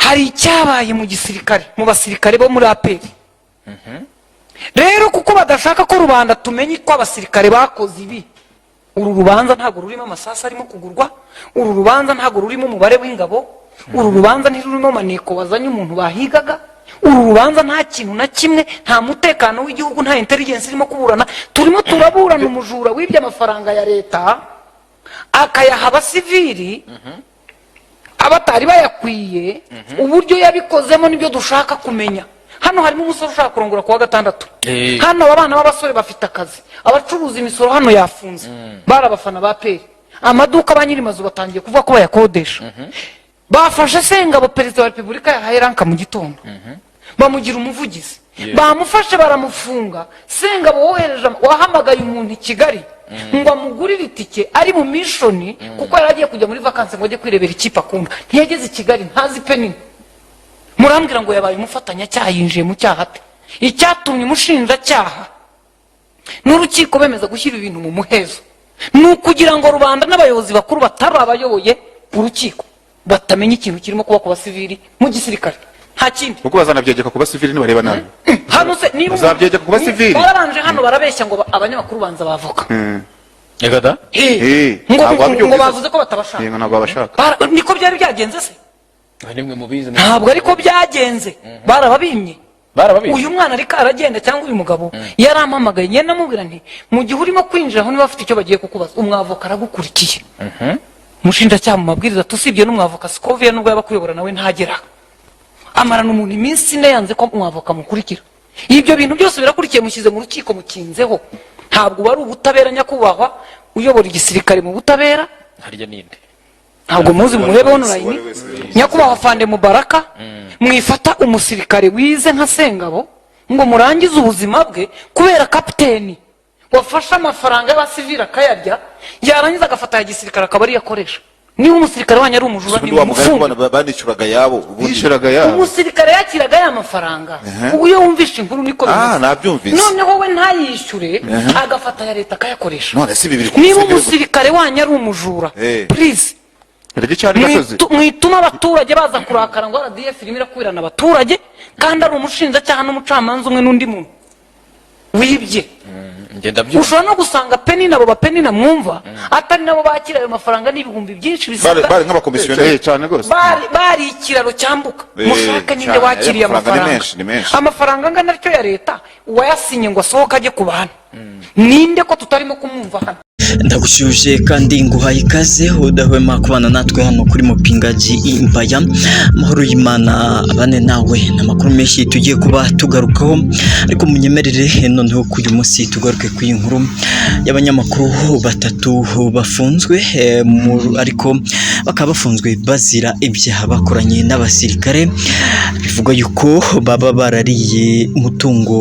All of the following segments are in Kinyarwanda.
hari icyabaye mu gisirikare, mu basirikare bo muri APR. Rero kuko badashaka ko rubanda tumenye ko abasirikare bakoze ibi, uru rubanza ntago rurimo amasasa arimo kugurwa, uru rubanza ntago rurimo umubare w'ingabo, uru rubanza ntirurimo maneko wazanye umuntu bahigaga, uru rubanza nta kintu na kimwe, nta mutekano w'igihugu, nta intelligence irimo kuburana. Turimo turaburana umujura wibye amafaranga ya leta akayaha abasivili abatari bayakwiye. Uburyo yabikozemo nibyo dushaka kumenya. Hano harimo umusore ushaka kurongora kuwa gatandatu. Hano abana b'abasore bafite akazi, abacuruza imisoro hano yafunze, barabafana ba APR. Amaduka abanyiri mazu batangiye kuvuga ko bayakodesha. Bafashe Sengabo perezida wa Repubulika yahaye ranka mu gitondo, bamugira umuvugizi. Bamufashe baramufunga. Sengabo wohereje wahamagaye umuntu i Kigali ngo amugurire itike ari mu mission kuko yari agiye kujya muri vacances ngo ajye kwirebera ikipe akunda. Ntiyageze i Kigali, ntazi penini. Murambwira ngo yabaye umufatanya cyaha, yinjiye mu cyaha te. Icyatumye umushinja cyaha n'urukiko bemeza gushyira ibintu mu muhezo nukugira ngo rubanda n'abayobozi bakuru batari abayoboye urukiko batamenya ikintu kirimo kuba ku basivili mu gisirikare. Nta kindi kuko bazanabyegeka ku basivili nibareba nabi. Hano se niba bazabyegeka ku basivili barabanje hano barabeshya ngo abanyamakuru banza bavoka. Egada ngo bavuze ko batabashaka. Ntabwo babashaka. Niko byari byagenze se? nimwe mubizi. Ntabwo ariko byagenze, barababimye. Uyu mwana ariko aragenda cyangwa uyu mugabo yarampamagaye nyene namubwira nti mu gihe urimo kwinjira aho niba bafite icyo bagiye kukubaza umwavoka aragukurikiye. Mushinja cyaha mu mabwiriza tusibye n'umwavoka Scovia nubwo yabakuyobora nawe ntagera. Amarana umuntu iminsi ine yanze ko umwavoka mukurikira. Ibyo bintu byose birakurikiye mushyize mu rukiko mukinzeho. Ntabwo bari ubutabera nyakubahwa uyobora igisirikare mu butabera. Harya ninde? Ntabwo muzi muhebe online. Nyakubahwa Fande Mubaraka mwifata umusirikare wize nka Sengabo ngo murangize ubuzima bwe kubera kapiteni wafasha amafaranga y'abasivili akayarya, yarangiza agafata ya gisirikare akaba ari yakoresha. Niba umusirikare wanyu ari umujura ni umufungo. Bandicuraga yabo, bishiraga yabo. Umusirikare yakiraga ya mafaranga. Uyo wumvisha inkuru niko bimeze. Nabyumvise. Noneho we ntayishyure agafata ya leta akayakoresha. None si bibiri. Niba umusirikare wanyu ari umujura, please mwituma abaturage baza kurakara ngo RDF irimo irakwirana abaturage kandi ari umushinjacyaha n'umucamanza umwe n'undi muntu wibye. Ushobora no gusanga Penny nabo bapenina mwumva atari nabo bakira ayo mafaranga n'ibihumbi byinshi bisabwa. Bari nk'abakomisiyoneri cyane gose. Bari ikiraro cyambuka. Mushaka ninde wakiriye amafaranga? Amafaranga angana aricyo ya leta uwayasinye ngo asohoka ajye ku bantu. Ninde ko tutarimo kumwumva hano? Ndagushuje kandi nguhaye ikaze udahwema kubana natwe hano kuri Mupingaji Impaya. Mahoro y'Imana abane nawe n'amakuru menshi tugiye kuba tugarukaho, ariko munyemerere noneho kuri uyu munsi tugaruke ku inkuru y'abanyamakuru batatu bafunzwe ariko bakaba bafunzwe bazira ibyaha bakoranye n'abasirikare. Bivuga yuko baba barariye umutungo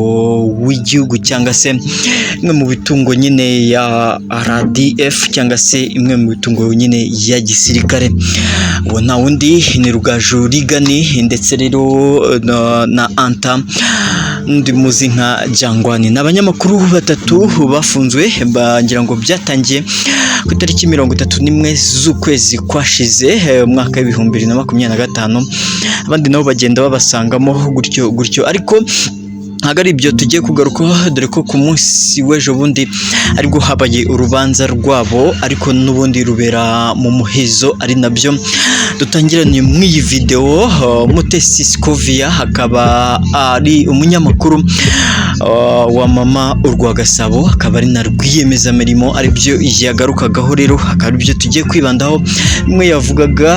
w'igihugu cyangwa se imwe mu bitungo nyine ya RDF cyangwa se imwe mu bitungo nyine ya gisirikare. Uwo nta wundi ni Rugaju Rigani ndetse rero na Anta ndi muzi nka Jangwani. N'abanyamakuru batatu bafunzwe bagira ngo byatangiye ku itariki 31 z'ukwezi kwashize umwaka w'ibihumbi 2025. Abandi nabo bagenda babasangamo gutyo ariko ntabwo ari ibyo tugiye kugaruka, dore ko ku munsi w'ejo bundi aribwo habaye urubanza rwabo, ariko n'ubundi rubera mu muhezo, ari nabyo dutangiranye mu iyi video. Mutesi Scovia akaba ari umunyamakuru wa Mama Urwa Gasabo, akaba ari na rwiyemezamirimo, aribyo yagarukagaho. Rero akaba aribyo tugiye kwibandaho. Bimwe yavugaga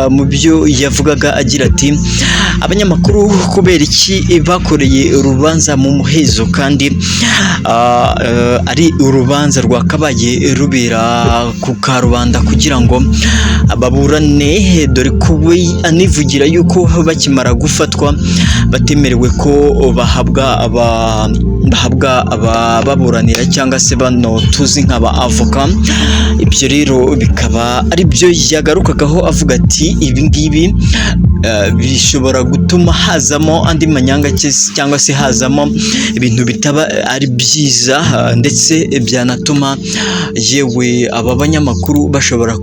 mu byo yavugaga agira ati abanyamakuru kubera iki bakoreye urubanza mu muhezo kandi ari urubanza rwakabaye rubera ku karubanda kugira ngo baburane, dore ko we anivugira yuko bakimara gufatwa batemerewe ko bahabwa ababuranira cyangwa se bano tuzi nk'aba avoka. Ibyo rero bikaba ari byo yagarukagaho avuga ati ibi ngibi bishobora gutuma hazamo andi manyanga cyangwa se hazamo ibintu bitaba ari byiza, ndetse byanatuma yewe aba banyamakuru bashobora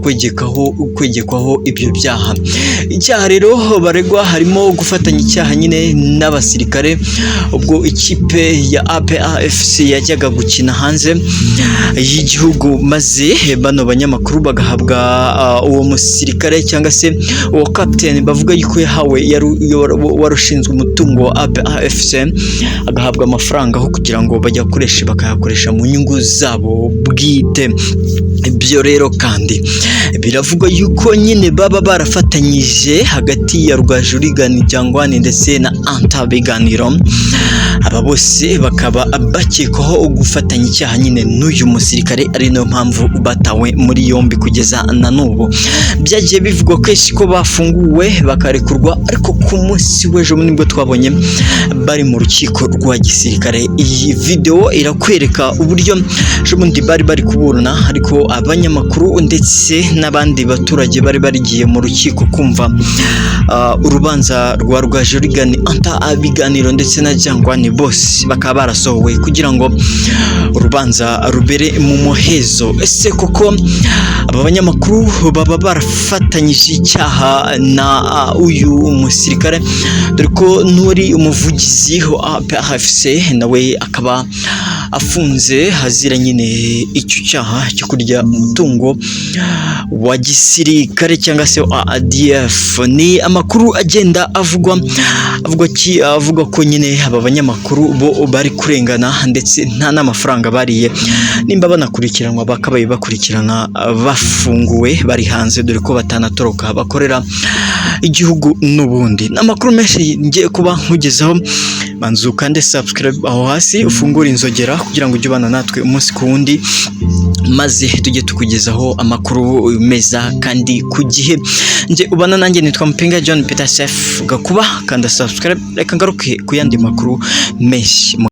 kwegekwaho ibyo byaha. Icyaha rero baregwa harimo gufatanya icyaha nyine n'abasirikare ubwo ikipe ya APR-FC yajyaga gukina hanze y'igihugu, maze bano banyamakuru bagahabwa uwo musirikare cyangwa se uwo captain bavuga yuko yahawe warushinzwe umutungo wa APR-FC, agahabwa amafaranga aho kugira ngo bajya gukoresha bakayakoresha mu nyungu zabo bwite. Ibyo rero kandi biravugwa yuko nyine baba barafatanyije hagati ya Rwajurigani Jangwani ndetse na Anta Biganiro, aba bose bakaba bakekwaho gufatanya icyaha nyine n'uyu musirikare, ari nayo mpamvu batawe muri yombi kugeza na n'ubu. Byagiye bivugwa kenshi ko bafunguwe bakarekurwa, ariko ku munsi w'ejo nibwo twabonye bari mu rukiko rwa gisirikare. Iyi video irakwereka uburyo bundi bari kuburana, ariko abanyamakuru ndetse n'abandi baturage bari barigiye mu rukiko kumva urubanza rwa Rwajurigani Anta Biganiro ndetse na Jangwani, bose bakaba barasohowe kugira ngo urubanza rubere mu muhezo. Ese koko aba banyamakuru baba barafatanyije icyaha na uyu musirikare, dore ko n'uri umuvugizi wa APR-FC nawe akaba afunze hazira nyine icyo cyaha cyo kurya umutungo wa gisirikare cyangwa se ADF. Ni amakuru agenda avuga ko nyine aba banyamakuru bo bari kurengana, ndetse nta n'amafaranga bariye, nimba banakurikiranwa bakabaye bakurikirana bafunguwe bari hanze, dore ko batanatoroka bakorera igihugu n'ubundi. N'amakuru menshi ngiye kuba nkugezaho, banzuka nde subscribe aho hasi, ufungure inzogera kugira ngo ujye ubana natwe umunsi ku wundi, maze tujye tukugezaho amakuru meza kandi ku gihe. Nje ubana nanjye nitwa Mpinga John Peter Chef Gakuba, kanda subscribe, reka ngaruke ku yandi makuru menshi.